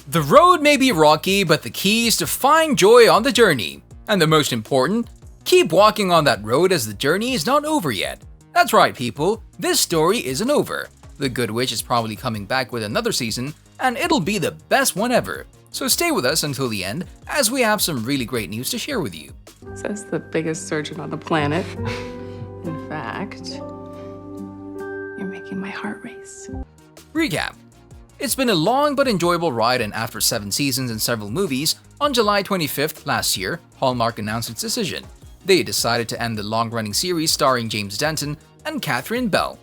The road may be rocky, but the key is to find joy on the journey. And the most important, keep walking on that road as the journey is not over yet. That's right, people, this story isn't over. The Good Witch is probably coming back with another season, and it'll be the best one ever. So stay with us until the end, as we have some really great news to share with you. Says the biggest surgeon on the planet. In fact, you're making my heart race. Recap. It's been a long but enjoyable ride, and after 7 seasons and several movies, on July 25th last year, Hallmark announced its decision. They decided to end the long-running series starring James Denton and Catherine Bell.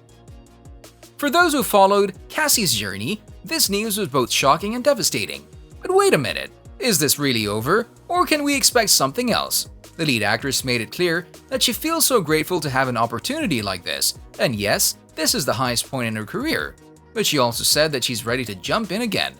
For those who followed Cassie's journey, this news was both shocking and devastating. But wait a minute, is this really over, or can we expect something else? The lead actress made it clear that she feels so grateful to have an opportunity like this, and yes, this is the highest point in her career. But she also said that she's ready to jump in again.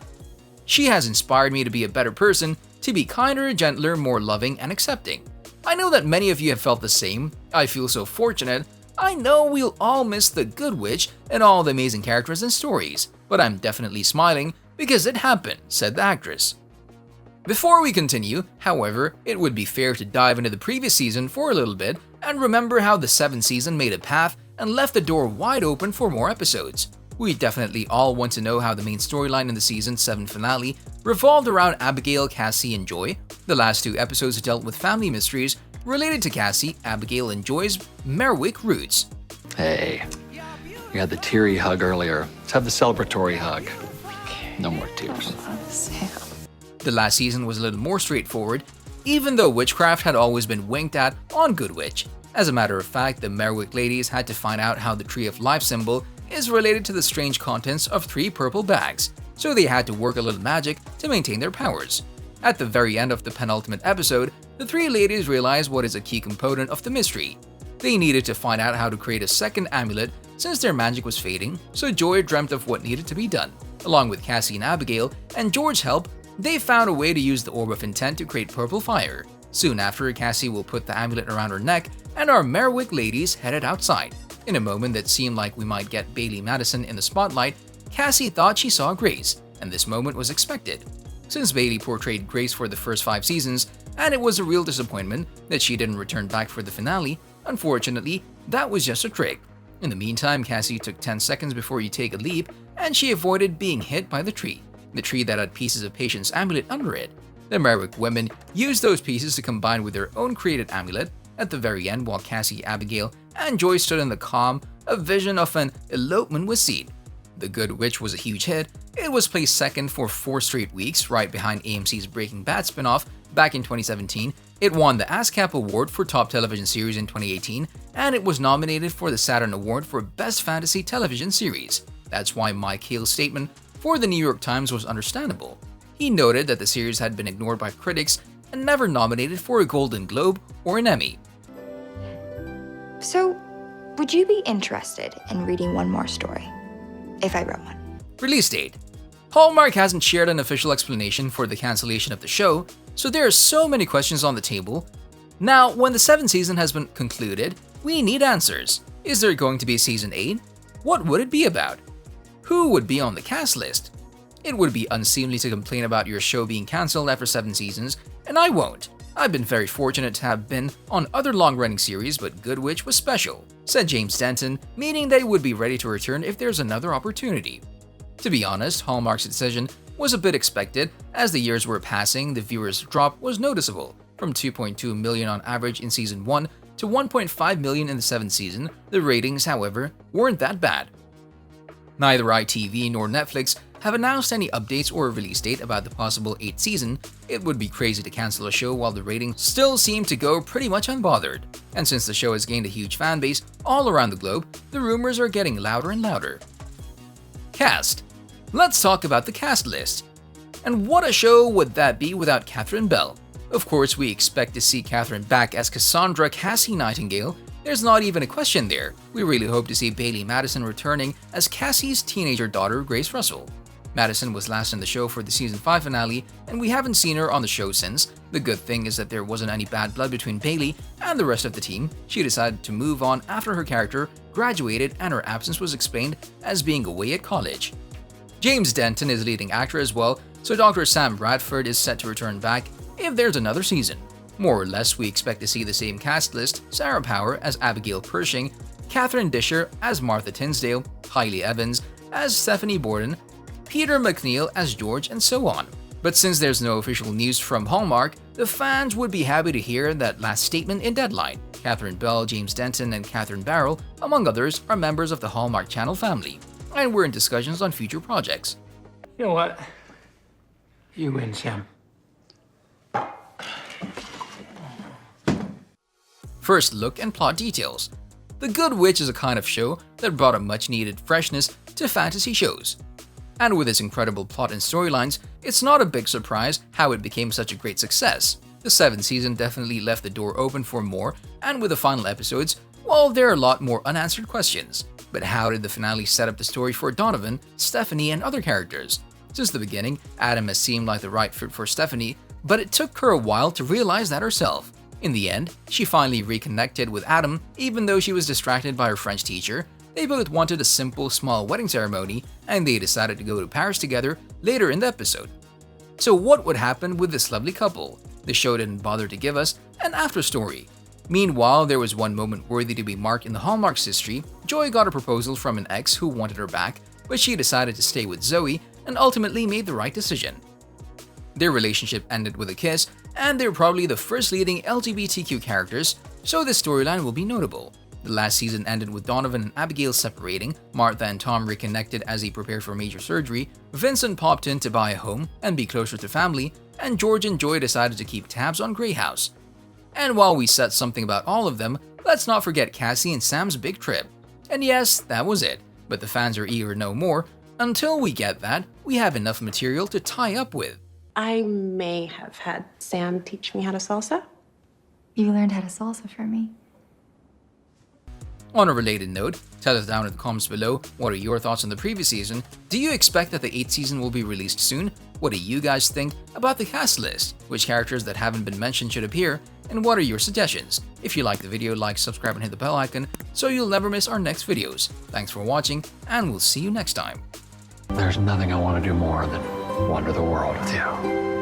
She has inspired me to be a better person, to be kinder, gentler, more loving, and accepting. I know that many of you have felt the same. I feel so fortunate. I know we'll all miss the Good Witch and all the amazing characters and stories, but I'm definitely smiling because it happened, said the actress. Before we continue, however, it would be fair to dive into the previous season for a little bit and remember how the 7th season made a path and left the door wide open for more episodes. We definitely all want to know how the main storyline in the season 7 finale revolved around Abigail, Cassie, and Joy. The last 2 episodes dealt with family mysteries related to Cassie, Abigail, and Joy's Merwick roots. Hey, you had the teary hug earlier. Let's have the celebratory hug. No more tears. The last season was a little more straightforward, even though witchcraft had always been winked at on Good Witch. As a matter of fact, the Merwick ladies had to find out how the Tree of Life symbol is related to the strange contents of 3 purple bags, so they had to work a little magic to maintain their powers. At the very end of the penultimate episode, the 3 ladies realized what is a key component of the mystery. They needed to find out how to create a second amulet since their magic was fading, so Joy dreamt of what needed to be done. Along with Cassie and Abigail and George's help, they found a way to use the Orb of Intent to create purple fire. Soon after, Cassie will put the amulet around her neck, and our Merwick ladies headed outside. In a moment that seemed like we might get Bailey Madison in the spotlight, Cassie thought she saw Grace, and this moment was expected. Since Bailey portrayed Grace for the first 5 seasons, and it was a real disappointment that she didn't return back for the finale, unfortunately, that was just a trick. In the meantime, Cassie took 10 seconds before you take a leap, and she avoided being hit by the tree that had pieces of Patience amulet under it. The Merwick women used those pieces to combine with their own created amulet. At the very end, while Cassie, Abigail, and Joy stood in the calm, a vision of an elopement was seen. The Good Witch was a huge hit. It was placed second for 4 straight weeks, right behind AMC's Breaking Bad spinoff back in 2017. It won the ASCAP Award for Top Television Series in 2018, and it was nominated for the Saturn Award for Best Fantasy Television Series. That's why Mike Hale's statement for the New York Times was understandable. He noted that the series had been ignored by critics and never nominated for a Golden Globe or an Emmy. So, would you be interested in reading one more story, if I wrote one? Release date. Hallmark hasn't shared an official explanation for the cancellation of the show, so there are so many questions on the table. Now, when the 7th season has been concluded, we need answers. Is there going to be season 8? What would it be about? Who would be on the cast list? It would be unseemly to complain about your show being cancelled after 7 seasons, and I won't. I've been very fortunate to have been on other long-running series, but Good Witch was special, said James Denton, meaning they would be ready to return if there's another opportunity. To be honest, Hallmark's decision was a bit expected. As the years were passing, the viewers' drop was noticeable. From 2.2 million on average in season 1 to 1.5 million in the 7th season, the ratings, however, weren't that bad. Neither ITV nor Netflix have announced any updates or a release date about the possible 8th season. It would be crazy to cancel a show while the ratings still seem to go pretty much unbothered. And since the show has gained a huge fan base all around the globe, the rumors are getting louder and louder. Cast. Let's talk about the cast list. And what a show would that be without Catherine Bell? Of course, we expect to see Catherine back as Cassandra Cassie Nightingale. There's not even a question there. We really hope to see Bailey Madison returning as Cassie's teenager daughter, Grace Russell. Madison was last in the show for the season 5 finale, and we haven't seen her on the show since. The good thing is that there wasn't any bad blood between Bailey and the rest of the team. She decided to move on after her character graduated, and her absence was explained as being away at college. James Denton is leading actor as well, so Dr. Sam Bradford is set to return back if there's another season. More or less, we expect to see the same cast list: Sarah Power as Abigail Pershing, Catherine Disher as Martha Tinsdale, Hailey Evans as Stephanie Borden, Peter McNeil as George, and so on. But since there's no official news from Hallmark, the fans would be happy to hear that last statement in Deadline. Catherine Bell, James Denton, and Catherine Barrell, among others, are members of the Hallmark Channel family, and we're in discussions on future projects. You know what? You win, Sam. First look and plot details. The Good Witch is a kind of show that brought a much-needed freshness to fantasy shows. And with its incredible plot and storylines, it's not a big surprise how it became such a great success. The 7th season definitely left the door open for more, and with the final episodes, well, there are a lot more unanswered questions. But how did the finale set up the story for Donovan, Stephanie, and other characters? Since the beginning, Adam has seemed like the right fit for Stephanie, but it took her a while to realize that herself. In the end, she finally reconnected with Adam, even though she was distracted by her French teacher. They both wanted a simple, small wedding ceremony, and they decided to go to Paris together later in the episode. So what would happen with this lovely couple? The show didn't bother to give us an after story. Meanwhile, there was one moment worthy to be marked in the Hallmark's history. Joy got a proposal from an ex who wanted her back, but she decided to stay with Zoe and ultimately made the right decision. Their relationship ended with a kiss, and they're probably the first leading LGBTQ characters, so this storyline will be notable. The last season ended with Donovan and Abigail separating, Martha and Tom reconnected as he prepared for major surgery, Vincent popped in to buy a home and be closer to family, and George and Joy decided to keep tabs on Grey House. And while we said something about all of them, let's not forget Cassie and Sam's big trip. And yes, that was it, but the fans are eager to know more. Until we get that, we have enough material to tie up with. I may have had Sam teach me how to salsa. You learned how to salsa from me. On a related note, tell us down in the comments below, what are your thoughts on the previous season? Do you expect that the 8th season will be released soon? What do you guys think about the cast list? Which characters that haven't been mentioned should appear? And what are your suggestions? If you like the video, like, subscribe, and hit the bell icon so you'll never miss our next videos. Thanks for watching, and we'll see you next time. There's nothing I want to do more than wander the world with you.